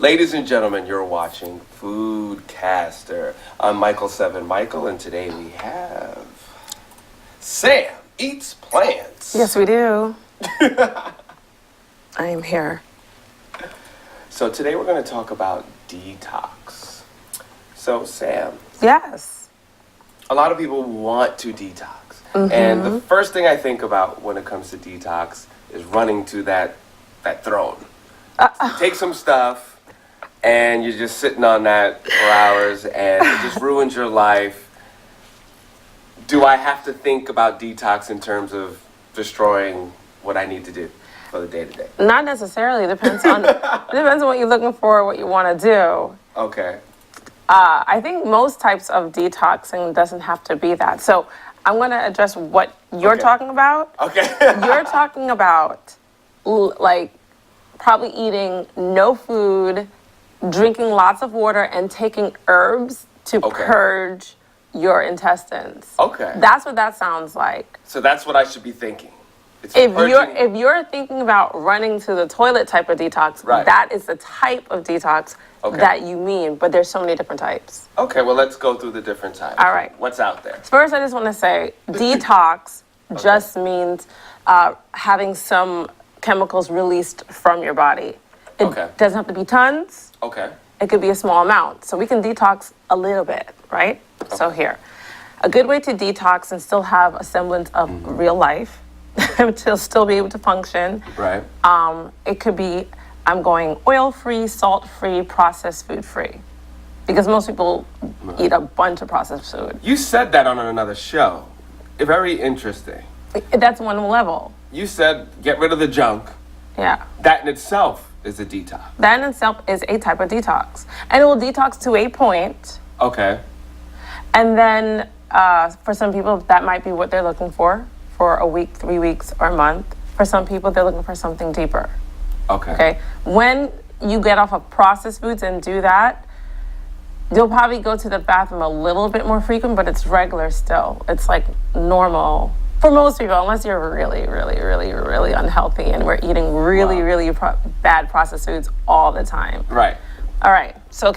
Ladies and gentlemen, you're watching Foodcaster. I'm Michael Seven Michael, and today we have Sam Eats Plants. Yes, we do. I am here. So today we're going to talk about detox. So Sam. Yes. A lot of people want to detox. And the first thing I think about when it comes to detox is running to that throne. Take some stuff, and you're just sitting on that for hours, and it just ruins your life. Do I have to think about detox in terms of destroying what I need to do for the day-to-day? Not necessarily. Depends on what you're looking for, what you want to do. Okay. I think most types of detoxing doesn't have to be that. So I'm going to address what you're talking about. Okay. You're talking about like probably eating no food, drinking lots of water, and taking herbs to purge your intestines. Okay. That's what that sounds like. So that's what I should be thinking. It's If purging. you're thinking about running to the toilet type of detox, Right. that is the type of detox that you mean, but there's so many different types. Okay, well, let's go through the different types. All right. What's out there? First, I just want to say detox just means having some chemicals released from your body. It doesn't have to be tons. Okay. It could be a small amount. So we can detox a little bit, right? So here, a good way to detox and still have a semblance of real life, to still be able to function. Right. It could be, I'm going oil-free, salt-free, processed food-free. Because most people eat a bunch of processed food. You said that on another show. Very interesting. That's one level. You said get rid of the junk. Yeah. That in itself is a detox. That in itself is a type of detox. And it will detox to a point. Okay. And then for some people, that might be what they're looking for a week, 3 weeks, or a month. For some people, they're looking for something deeper. Okay. When you get off of processed foods and do that, you'll probably go to the bathroom a little bit more frequent, but it's regular still. It's like normal for most people, unless you're really, really, really, really unhealthy and we're eating really bad processed foods all the time. Right. All right. So,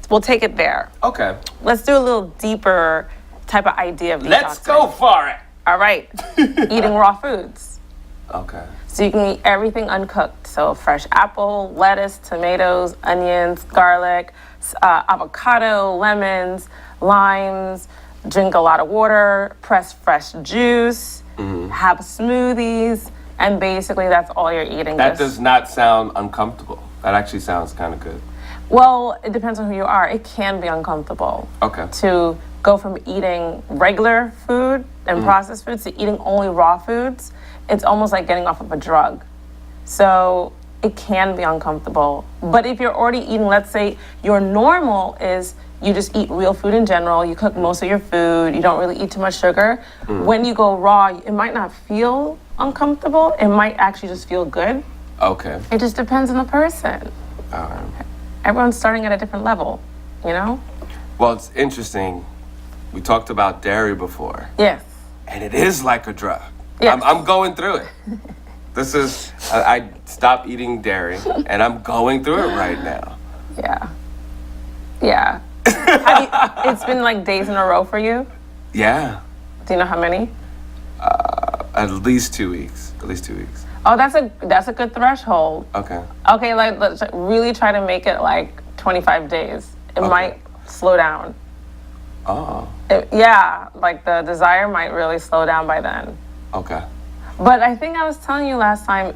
we'll take it there. Okay. Let's do a little deeper type of idea of detoxing. Let's go for it. All right. Eating raw foods. Okay. So you can eat everything uncooked. So fresh apple, lettuce, tomatoes, onions, garlic, avocado, lemons, limes, drink a lot of water, press fresh juice, have smoothies, and basically that's all you're eating. That does not sound uncomfortable. That actually sounds kind of good. Well, it depends on who you are. It can be uncomfortable. Okay. To go from eating regular food and processed foods to eating only raw foods. It's almost like getting off of a drug. So it can be uncomfortable. But if you're already eating, let's say your normal is you just eat real food in general, you cook most of your food, you don't really eat too much sugar. When you go raw, it might not feel uncomfortable. It might actually just feel good. Okay. It just depends on the person. All right. Everyone's starting at a different level, you know? Well, it's interesting. We talked about dairy before. Yes. And it is like a drug. Yes. I'm going through it. This is, I stopped eating dairy, and I'm going through it right now. Yeah. It's been like days in a row for you? Yeah. Do you know how many? At least 2 weeks. Oh, that's a good threshold. Okay. Okay, like let's really try to make it like 25 days. It might slow down. Oh. Like the desire might really slow down by then. Okay. But I think I was telling you last time,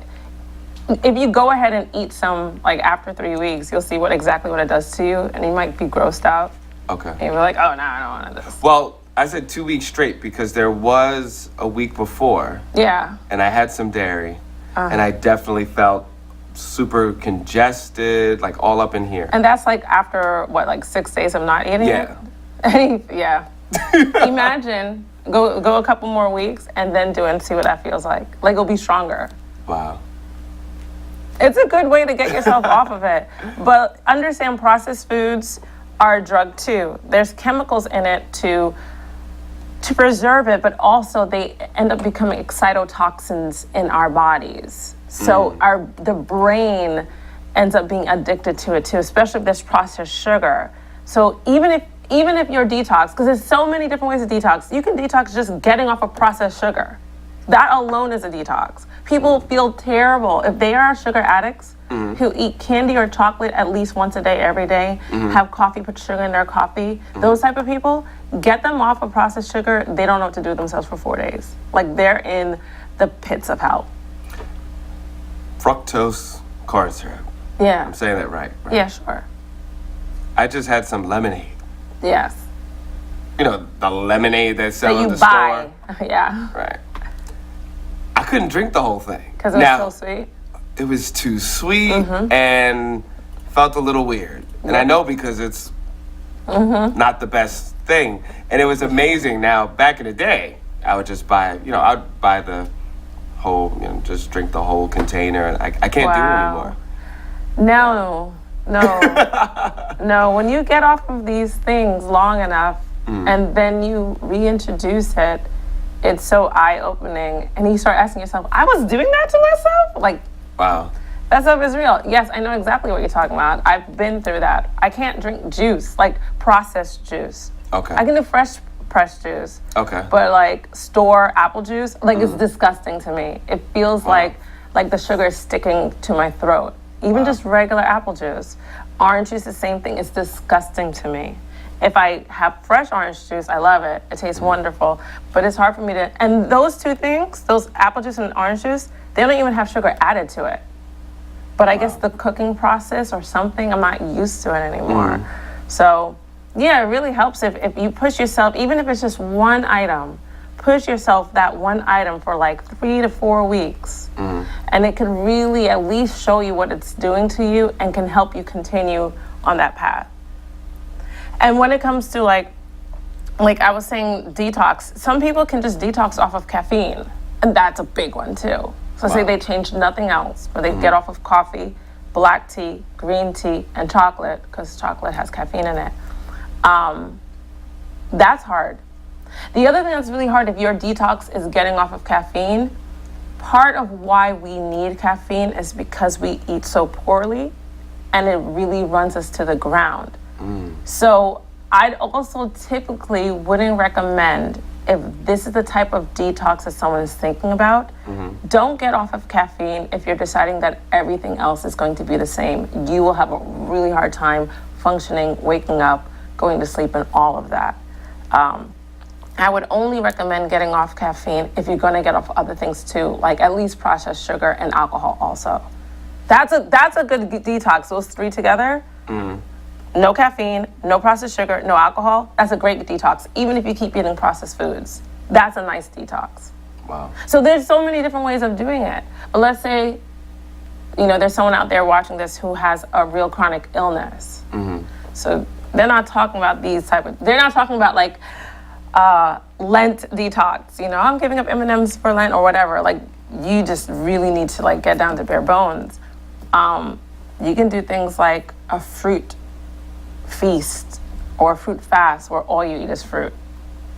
if you go ahead and eat some, like after 3 weeks, you'll see exactly what it does to you, and you might be grossed out. Okay. And you're like, oh, no, I don't want this. Well, I said 2 weeks straight because there was a week before. Yeah. And I had some dairy, and I definitely felt super congested, like all up in here. And that's like after, what, like 6 days of not eating? Yeah. Yeah. Imagine, go a couple more weeks and then do it and see what that feels like. Like it'll be stronger. Wow. It's a good way to get yourself off of it. But understand processed foods are a drug too. There's chemicals in it to preserve it, but also they end up becoming excitotoxins in our bodies. So the brain ends up being addicted to it too, especially if there's processed sugar. So even if you're detox, because there's so many different ways to detox, you can detox just getting off of processed sugar. That alone is a detox. People feel terrible if they are sugar addicts who eat candy or chocolate at least once a day, every day, have coffee, put sugar in their coffee. Those type of people, get them off of processed sugar, they don't know what to do with themselves for 4 days. Like, they're in the pits of hell. Fructose corn syrup. Yeah. I'm saying that right? Yeah, sure. I just had some lemonade. Yes. You know, the lemonade they sell That in you the buy. store. Yeah. Right. I couldn't drink the whole thing. Because it was so sweet. It was too sweet and felt a little weird. And I know because it's not the best thing. And it was amazing. Now, back in the day, I would just buy, I'd buy the whole, just drink the whole container. And I can't do it anymore. No. When you get off of these things long enough and then you reintroduce it, it's so eye-opening. And you start asking yourself, I was doing that to myself? Like, wow. That stuff is real. Yes, I know exactly what you're talking about. I've been through that. I can't drink juice, like processed juice. Okay. I can do fresh pressed juice. Okay. But like store apple juice, like it's disgusting to me. It feels like the sugar is sticking to my throat. Even just regular apple juice. Orange juice, the same thing. It's disgusting to me. If I have fresh orange juice, I love it. It tastes wonderful. But it's hard for me to, and those two things, those apple juice and orange juice, they don't even have sugar added to it. But I guess the cooking process or something, I'm not used to it anymore. So yeah, it really helps if you push yourself, even if it's just one item, push yourself that one item for like 3 to 4 weeks. And it can really at least show you what it's doing to you and can help you continue on that path. And when it comes to like I was saying detox, some people can just detox off of caffeine. And that's a big one too. So say they change nothing else, but they get off of coffee, black tea, green tea, and chocolate, because chocolate has caffeine in it. That's hard. The other thing that's really hard if your detox is getting off of caffeine, part of why we need caffeine is because we eat so poorly and it really runs us to the ground. So I'd also typically wouldn't recommend, if this is the type of detox that someone is thinking about, don't get off of caffeine if you're deciding that everything else is going to be the same. You will have a really hard time functioning, waking up, going to sleep, and all of that. I would only recommend getting off caffeine if you're going to get off other things too, like at least processed sugar and alcohol also. That's a good detox, those three together. No caffeine, no processed sugar, no alcohol. That's a great detox, even if you keep eating processed foods. That's a nice detox. Wow. So there's so many different ways of doing it. But let's say, there's someone out there watching this who has a real chronic illness. So they're not talking about they're not talking about like Lent detox. I'm giving up M&Ms for Lent or whatever. Like, you just really need to like get down to bare bones. You can do things like a fruit feast or a fruit fast where all you eat is fruit.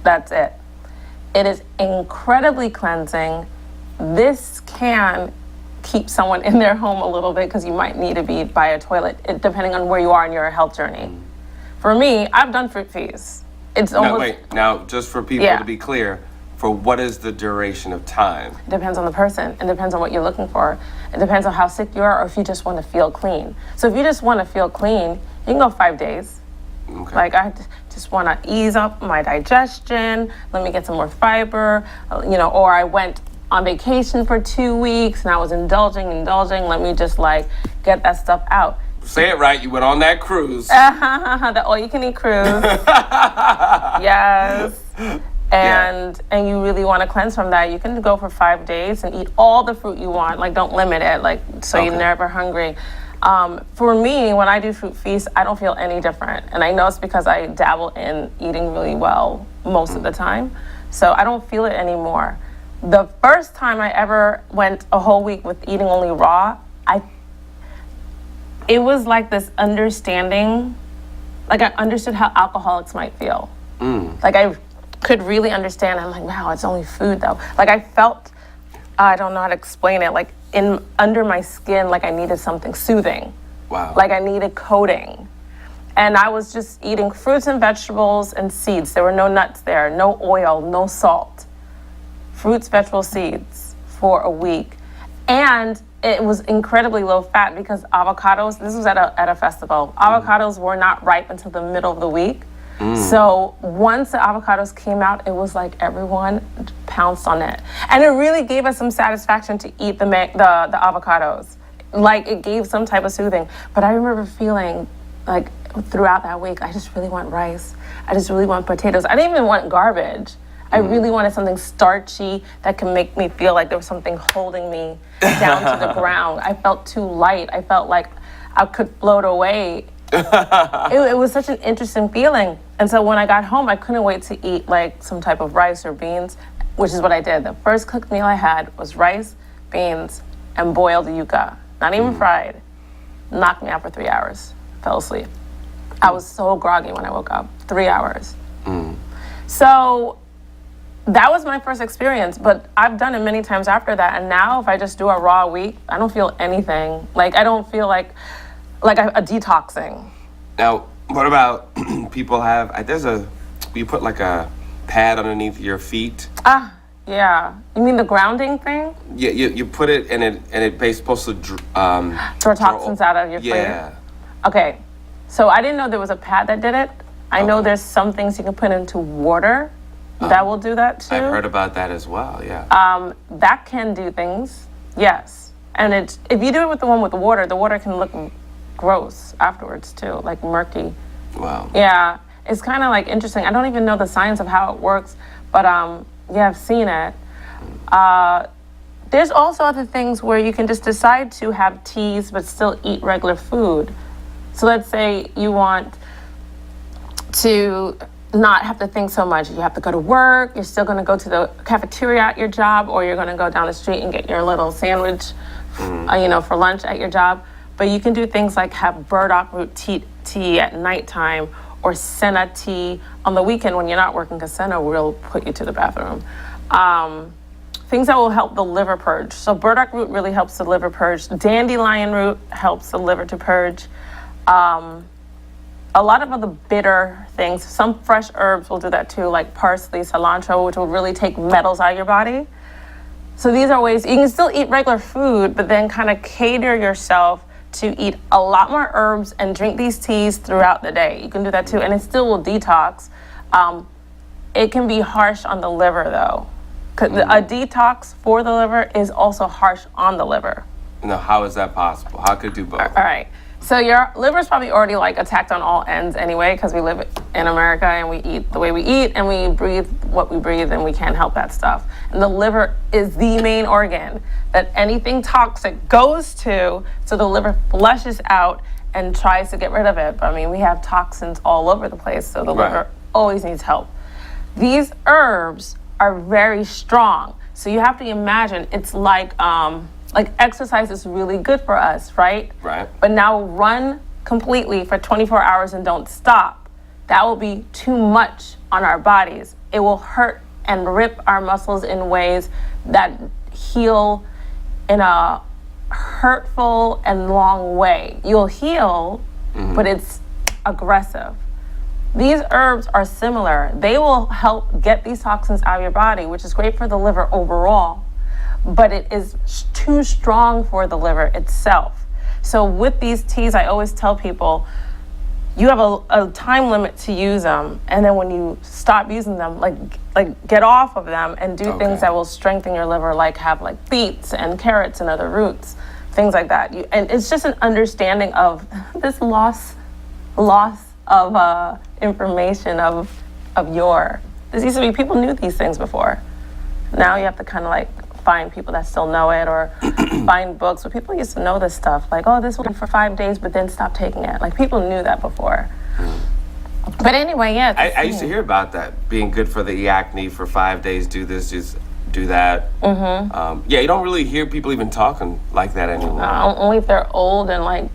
That's it. It is incredibly cleansing. This can keep someone in their home a little bit because you might need to be by a toilet, depending on where you are in your health journey. For me, I've done fruit feasts. It's almost... Now, just for people to be clear, for what is the duration of time? It depends on the person. It depends on what you're looking for. It depends on how sick you are or if you just want to feel clean. So if you just want to feel clean, you can go 5 days. Okay. Like, I just want to ease up my digestion. Let me get some more fiber, or I went on vacation for 2 weeks and I was indulging. Let me just like get that stuff out. Say it right. You went on that cruise. The all-you-can-eat cruise. Yes. And you really want to cleanse from that, you can go for 5 days and eat all the fruit you want. Like, don't limit it, so you're never hungry. For me, when I do fruit feasts, I don't feel any different. And I know it's because I dabble in eating really well most of the time. So I don't feel it anymore. The first time I ever went a whole week with eating only raw, it was like this understanding, like I understood how alcoholics might feel. Like I could really understand. I'm like, wow, it's only food though. Like I felt, I don't know how to explain it, like under my skin, like I needed something soothing. Wow. Like I needed coating. And I was just eating fruits and vegetables and seeds. There were no nuts there, no oil, no salt. Fruits, vegetables, seeds for a week. And it was incredibly low fat because avocados, this was at a festival, avocados were not ripe until the middle of the week. So once the avocados came out, it was like everyone pounced on it. And it really gave us some satisfaction to eat the avocados. Like it gave some type of soothing. But I remember feeling like throughout that week, I just really want rice. I just really want potatoes. I didn't even want garbage. I really wanted something starchy that could make me feel like there was something holding me down to the ground. I felt too light. I felt like I could float away. It was such an interesting feeling. And so when I got home, I couldn't wait to eat like some type of rice or beans, which is what I did. The first cooked meal I had was rice, beans, and boiled yuca. Not even fried. Knocked me out for 3 hours. Fell asleep. I was so groggy when I woke up. 3 hours. So that was my first experience, but I've done it many times after that. And now if I just do a raw week, I don't feel anything. Like I don't feel like a detoxing. Now, what about people have, you put like a pad underneath your feet. Yeah. You mean the grounding thing? Yeah, you put it and it's supposed to draw toxins out of your feet. Yeah. Okay. So I didn't know there was a pad that did it. I know there's some things you can put into water that will do that too. I've heard about that as well, yeah. That can do things, yes. And if you do it with the one with the water can look gross afterwards too, like murky. Wow. Yeah, it's kind of like interesting. I don't even know the science of how it works, but yeah, I've seen it. There's also other things where you can just decide to have teas but still eat regular food. So let's say you want to not have to think so much. You have to go to work, you're still going to go to the cafeteria at your job, or you're going to go down the street and get your little sandwich, for lunch at your job. But you can do things like have burdock root tea at nighttime, or senna tea on the weekend when you're not working, because senna will put you to the bathroom. Things that will help the liver purge. So burdock root really helps the liver purge. Dandelion root helps the liver to purge. A lot of other bitter things. Some fresh herbs will do that too, like parsley, cilantro, which will really take metals out of your body. So these are ways you can still eat regular food, but then kind of cater yourself to eat a lot more herbs and drink these teas throughout the day. You can do that too, and it still will detox. It can be harsh on the liver though. A detox for the liver is also harsh on the liver. Now, how is that possible? How could it do both? All right. So your liver's probably already like attacked on all ends anyway, because we live in America and we eat the way we eat and we breathe what we breathe, and we can't help that stuff. And the liver is the main organ that anything toxic goes to, so the liver flushes out and tries to get rid of it. But I mean, we have toxins all over the place, so the liver always needs help. These herbs are very strong. So you have to imagine it's like exercise is really good for us, right? Right. But now run completely for 24 hours and don't stop. That will be too much on our bodies. It will hurt and rip our muscles in ways that heal in a hurtful and long way. You'll heal, but it's aggressive. These herbs are similar. They will help get these toxins out of your body, which is great for the liver overall, but it is too strong for the liver itself. So with these teas, I always tell people, you have a time limit to use them, and then when you stop using them, like get off of them and do things that will strengthen your liver, like have like beets and carrots and other roots, things like that. And it's just an understanding of this loss of information of this used to be, people knew these things before. Now you have to kind of like find people that still know it, or find books where people used to know this stuff. Like, oh, this will be for 5 days, but then stop taking it. Like, people knew that before. But anyway, yeah. I used to hear about that, being good for the acne for 5 days, do this, just do that. Yeah, you don't really hear people even talking like that anymore. Only if they're old and like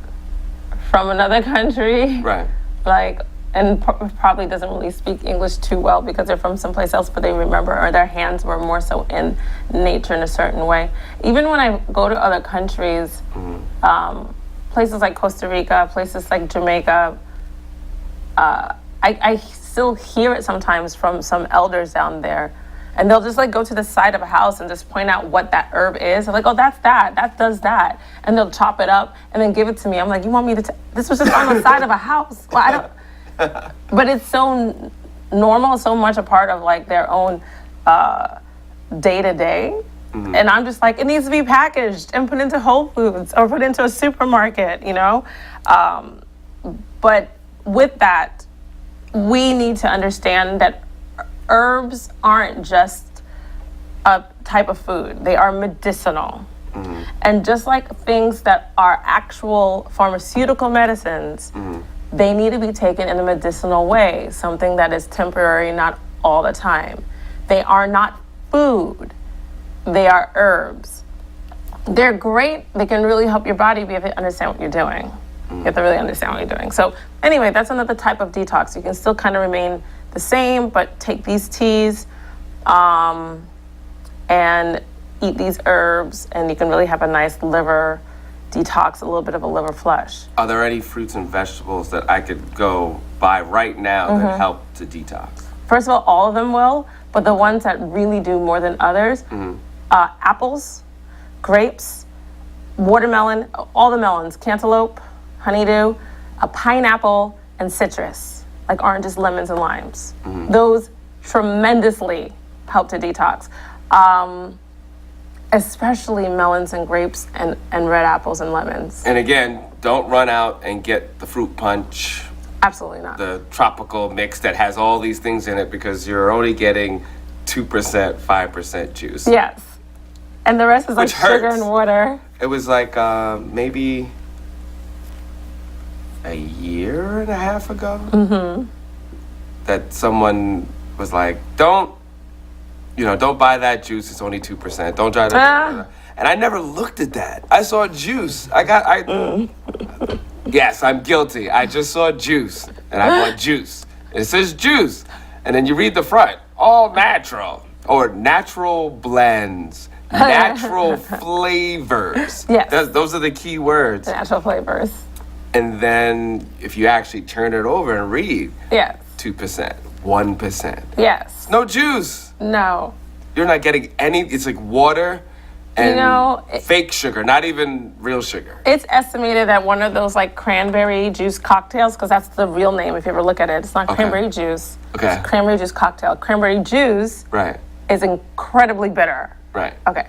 from another country. Right. Like, and probably doesn't really speak English too well because they're from someplace else, but they remember, or their hands were more so in nature in a certain way. Even when I go to other countries, places like Costa Rica, places like Jamaica, I still hear it sometimes from some elders down there. And they'll just like go to the side of a house and just point out what that herb is. I'm like, oh, that does that. And they'll chop it up and then give it to me. I'm like, you want me to, this was just on the side of a house. Well, I don't, but it's so normal, so much a part of like their own day to day. And I'm just like, it needs to be packaged and put into Whole Foods or put into a supermarket, you know? But with that, we need to understand that herbs aren't just a type of food. They are medicinal. And just like things that are actual pharmaceutical medicines, they need to be taken in a medicinal way, something that is temporary, not all the time. They are not food. They are herbs. They're great. They can really help your body, but you have to understand what you're doing. You have to really understand what you're doing. So anyway, that's another type of detox. You can still kind of remain the same, but take these teas and eat these herbs, and you can really have a nice liver detox, a little bit of a liver flush. Are there any fruits and vegetables that I could go buy right now that help to detox? First of all of them will, but the ones that really do more than others, apples, grapes, watermelon, all the melons, cantaloupe, honeydew, a pineapple, and citrus, like oranges, lemons, and limes. Those tremendously help to detox. Especially melons and grapes and red apples and lemons. And again, don't run out and get the fruit punch. Absolutely not. The tropical mix that has all these things in it, because you're only getting 2%, 5% juice. Yes. And the rest is like Which hurts. sugar and water. It was like maybe a year and a half ago that someone was like, don't buy that juice. It's only 2%. Don't try to. And I never looked at that. I saw juice. Yes, I'm guilty. I just saw juice, and I bought juice. And it says juice, and then you read the front, all natural, or natural blends, natural flavors. Yes. Those are the key words. Natural flavors. And then if you actually turn it over and read, Yes. 2%, 1%. Yes. No juice. No. You're not getting any. It's like water and fake sugar, not even real sugar. It's estimated that one of those like cranberry juice cocktails, because that's the real name if you ever look at it. It's not cranberry juice. Okay. It's cranberry juice cocktail. Cranberry juice is incredibly bitter. Right. Okay.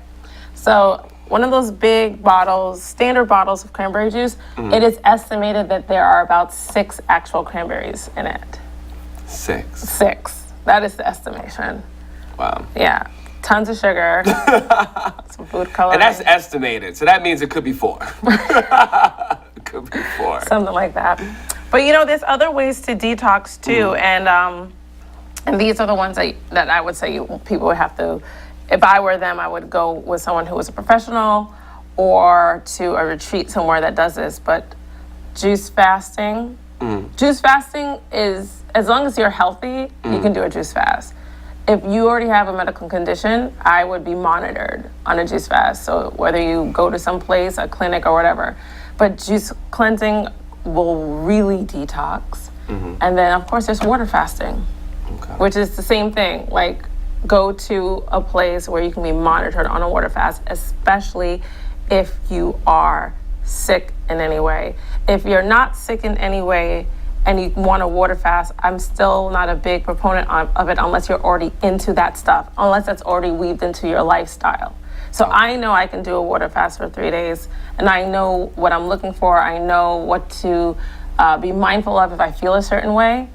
So one of those big bottles, standard bottles of cranberry juice, it is estimated that there are about 6 actual cranberries in it. 6. 6. That is the estimation. Wow. Yeah. Tons of sugar, some food coloring. And that's estimated, so that means it could be 4. It could be 4. Something like that. But there's other ways to detox too, and these are the ones that I would say people would have to. If I were them, I would go with someone who was a professional or to a retreat somewhere that does this. But juice fasting. Juice fasting is, as long as you're healthy, you can do a juice fast. If you already have a medical condition, I would be monitored on a juice fast. So whether you go to some place, a clinic or whatever, but juice cleansing will really detox. And then of course there's water fasting, which is the same thing. Like go to a place where you can be monitored on a water fast, especially if you are sick in any way. If you're not sick in any way, and you want a water fast, I'm still not a big proponent of it unless you're already into that stuff, unless that's already weaved into your lifestyle. So I know I can do a water fast for 3 days, and I know what I'm looking for. I know what to be mindful of if I feel a certain way,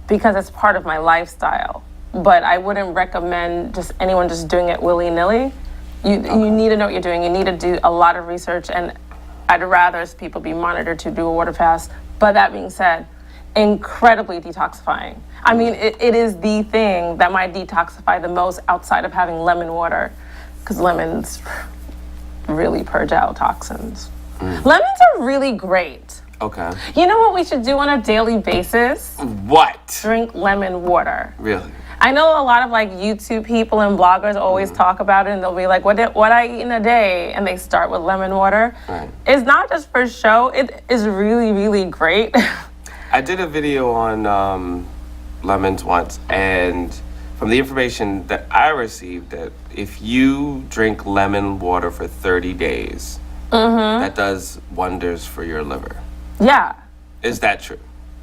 because it's part of my lifestyle. But I wouldn't recommend just anyone just doing it willy-nilly. You need to know what you're doing. You need to do a lot of research, and I'd rather people be monitored to do a water fast. But that being said, incredibly detoxifying. I mean, it is the thing that might detoxify the most outside of having lemon water, because lemons really purge out toxins. Lemons are really great. Okay. You know what we should do on a daily basis? What? Drink lemon water. Really? I know a lot of like YouTube people and bloggers always talk about it, and they'll be like, what I eat in a day? And they start with lemon water. Right. It's not just for show. It is really, really great. I did a video on lemons once, and from the information that I received, that if you drink lemon water for 30 days, that does wonders for your liver. Yeah. Is that true?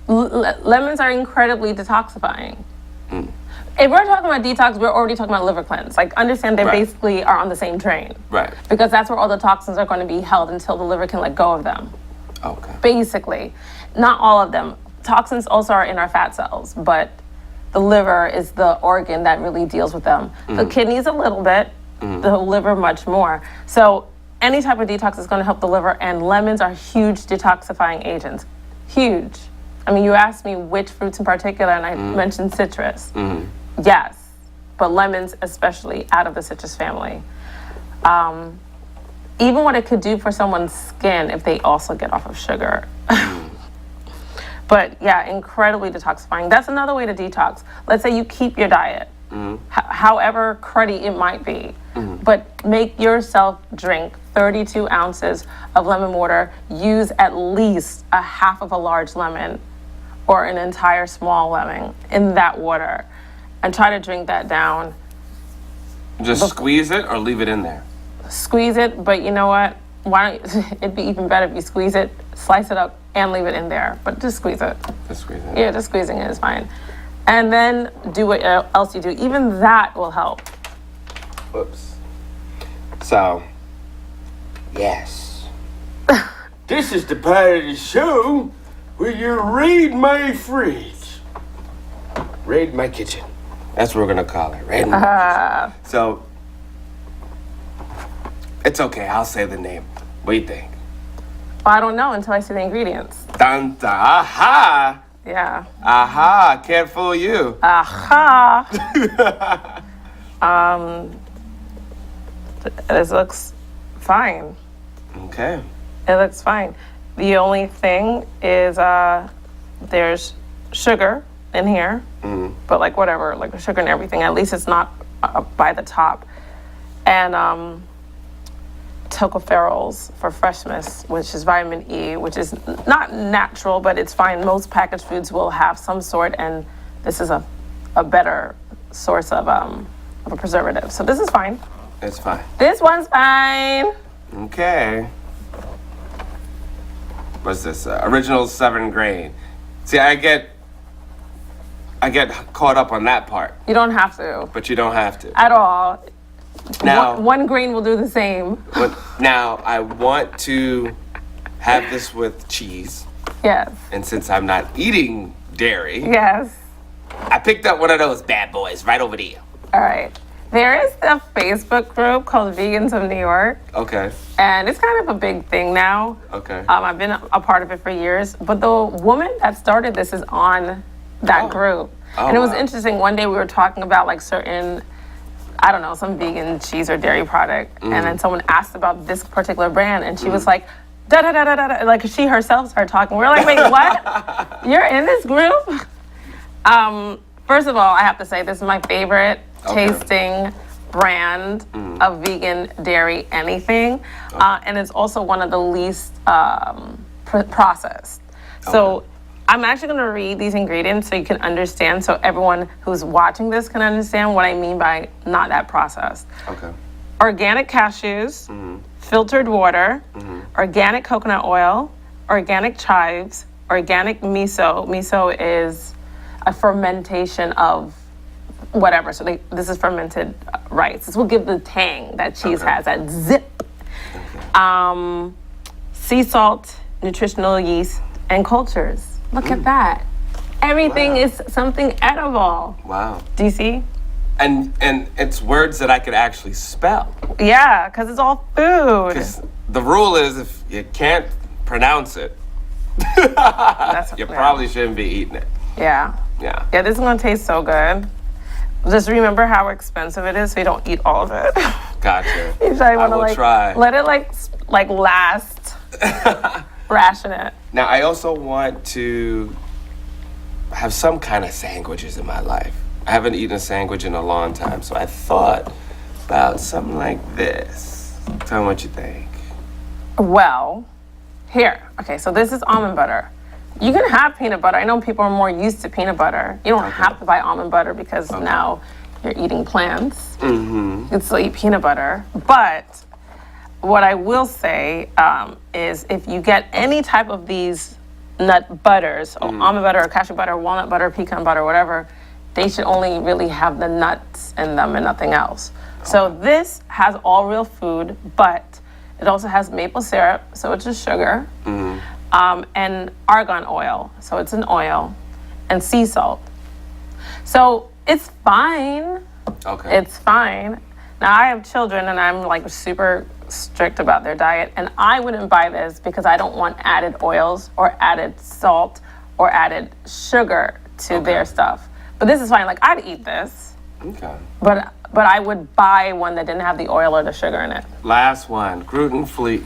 Lemons are incredibly detoxifying. If we're talking about detox, we're already talking about liver cleanse. Like, understand they basically are on the same train. Right. Because that's where all the toxins are going to be held until the liver can let go of them. Okay. Basically. Not all of them. Toxins also are in our fat cells, but the liver is the organ that really deals with them. The kidneys a little bit, the liver much more. So any type of detox is going to help the liver, and lemons are huge detoxifying agents. Huge. I mean, you asked me which fruits in particular, and I mentioned citrus. Yes, but lemons especially out of the citrus family. Even what it could do for someone's skin if they also get off of sugar. But yeah, incredibly detoxifying. That's another way to detox. Let's say you keep your diet, however cruddy it might be, but make yourself drink 32 ounces of lemon water. Use at least a half of a large lemon or an entire small lemon in that water, and try to drink that down. Just squeeze it or leave it in there? Squeeze it, but you know what? Why don't it'd be even better if you squeeze it, slice it up, and leave it in there. But just squeeze it. Just squeeze it. Yeah, just squeezing it is fine. And then do what else you do. Even that will help. Whoops. So, yes. This is the part of the show where you raid my fridge. Raid my kitchen. That's what we're going to call it. Raid my kitchen. So, it's okay. I'll say the name. What do you think? Well, I don't know until I see the ingredients. Dun, dun, aha! Yeah. Aha! Can't fool you. Aha! This looks fine. Okay. It looks fine. The only thing is there's sugar in here, but like whatever, like the sugar and everything. At least it's not by the top. And tocopherols for freshness, which is vitamin E, which is not natural, but it's fine. Most packaged foods will have some sort, and this is a better source of a preservative. So this is fine. It's fine. This one's fine. Okay. What's this? Original 7 grain. See, I get caught up on that part, You don't have to but you don't have to. at all. Now, One grain will do the same. now I want to have this with cheese, Yes. and since I'm not eating dairy, Yes. I picked up one of those bad boys right over there. All right. There is a Facebook group called Vegans of New York, Okay. and it's kind of a big thing now. Okay. I've been a part of it for years, but the woman that started this is on that group. Oh, And it was wow. interesting. One day we were talking about like certain, I don't know, some vegan cheese or dairy product, and then someone asked about this particular brand, and she was like, da da da da da, like she herself started talking. We were like, wait, what? You're in this group? First of all, I have to say this is my favorite tasting brand of vegan dairy anything, and it's also one of the least processed. So I'm actually going to read these ingredients so you can understand, so everyone who's watching this can understand what I mean by not that processed. Okay. Organic cashews, filtered water, organic coconut oil, organic chives, organic miso. Miso is a fermentation of whatever. So this is fermented rice. This will give the tang that cheese has, that zip. Sea salt, nutritional yeast, and cultures. Look at that. Everything is something edible. Wow. Do you see? And it's words that I could actually spell. Yeah, because it's all food. 'Cause the rule is if you can't pronounce it, you probably shouldn't be eating it. Yeah. Yeah. Yeah, this is going to taste so good. Just remember how expensive it is so you don't eat all of it. Gotcha. You probably I want to will like try. let it like last. Ration it. Now, I also want to have some kind of sandwiches in my life. I haven't eaten a sandwich in a long time, so I thought about something like this. Tell me what you think. Well, here. Okay, so this is almond butter. You can have peanut butter. I know people are more used to peanut butter. You don't have to buy almond butter because now you're eating plants. You can still eat peanut butter. But what I will say is if you get any type of these nut butters, or almond butter, or cashew butter, walnut butter, pecan butter, whatever, they should only really have the nuts in them and nothing else. So this has all real food, but it also has maple syrup, so it's just sugar, and argan oil, so it's an oil, and sea salt. So it's fine. Okay. It's fine. Now I have children and I'm like super strict about their diet, and I wouldn't buy this because I don't want added oils or added salt or added sugar to their stuff. But this is fine. Like, I'd eat this. Okay. But I would buy one that didn't have the oil or the sugar in it. Last one, gluten-free,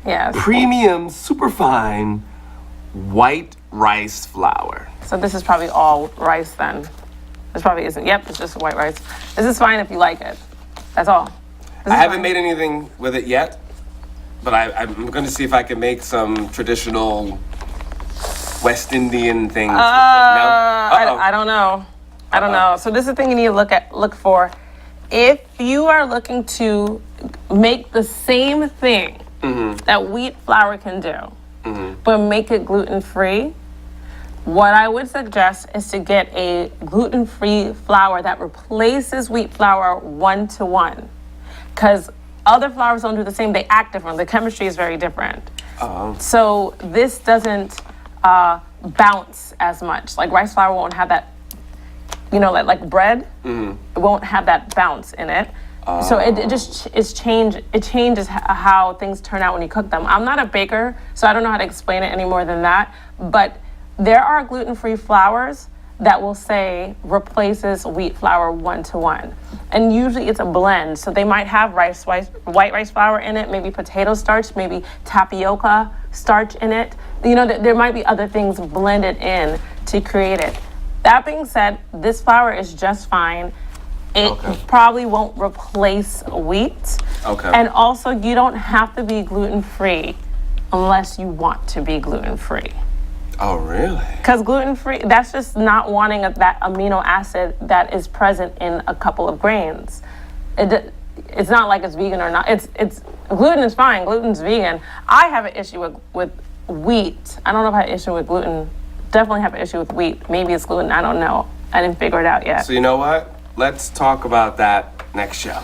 Yes. premium, superfine white rice flour. So this is probably all rice then. This probably isn't. Yep, it's just white rice. This is fine if you like it. That's all. I haven't made anything with it yet, but I'm going to see if I can make some traditional West Indian things. With it. No? I don't know. I don't know. So this is the thing you need to look for. If you are looking to make the same thing that wheat flour can do, but make it gluten-free, what I would suggest is to get a gluten-free flour that replaces wheat flour 1-to-1. Because other flours don't do the same. They act different. The chemistry is very different. So this doesn't bounce as much. Like rice flour won't have that, like bread, it won't have that bounce in it. So it changes how things turn out when you cook them. I'm not a baker, so I don't know how to explain it any more than that. But there are gluten-free flours that will say replaces wheat flour 1-to-1. And usually it's a blend. So they might have white rice flour in it, maybe potato starch, maybe tapioca starch in it. There might be other things blended in to create it. That being said, this flour is just fine. It probably won't replace wheat. Okay. And also, you don't have to be gluten-free unless you want to be gluten-free. Oh, really? Because gluten-free, that's just not wanting that amino acid that is present in a couple of grains. It's not like it's vegan or not. It's gluten is fine. Gluten's vegan. I have an issue with wheat. I don't know if I have an issue with gluten. Definitely have an issue with wheat. Maybe it's gluten. I don't know. I didn't figure it out yet. So you know what? Let's talk about that next show.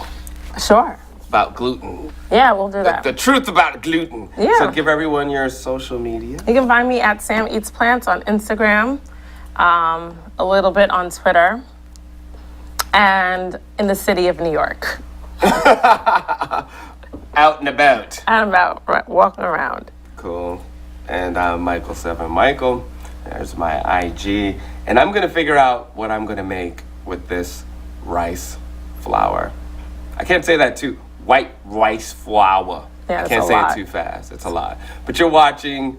Sure. About gluten. Yeah, we'll do that. The truth about gluten. Yeah. So give everyone your social media. You can find me at Sam Eats Plants on Instagram, a little bit on Twitter, and in the city of New York. Out and about. I'm about walking around. Cool. And I'm Michael7 Michael. There's my IG. And I'm going to figure out what I'm going to make with this rice flour. I can't say that too. White rice flour. Yeah, I can't say it too fast. It's a lot. But you're watching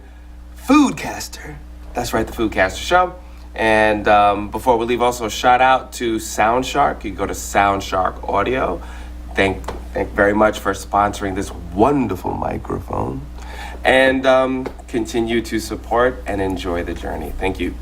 Foodcaster. That's right, the Foodcaster Show. And before we leave, also shout out to Soundshark. You can go to Soundshark Audio. Thank very much for sponsoring this wonderful microphone. And continue to support and enjoy the journey. Thank you.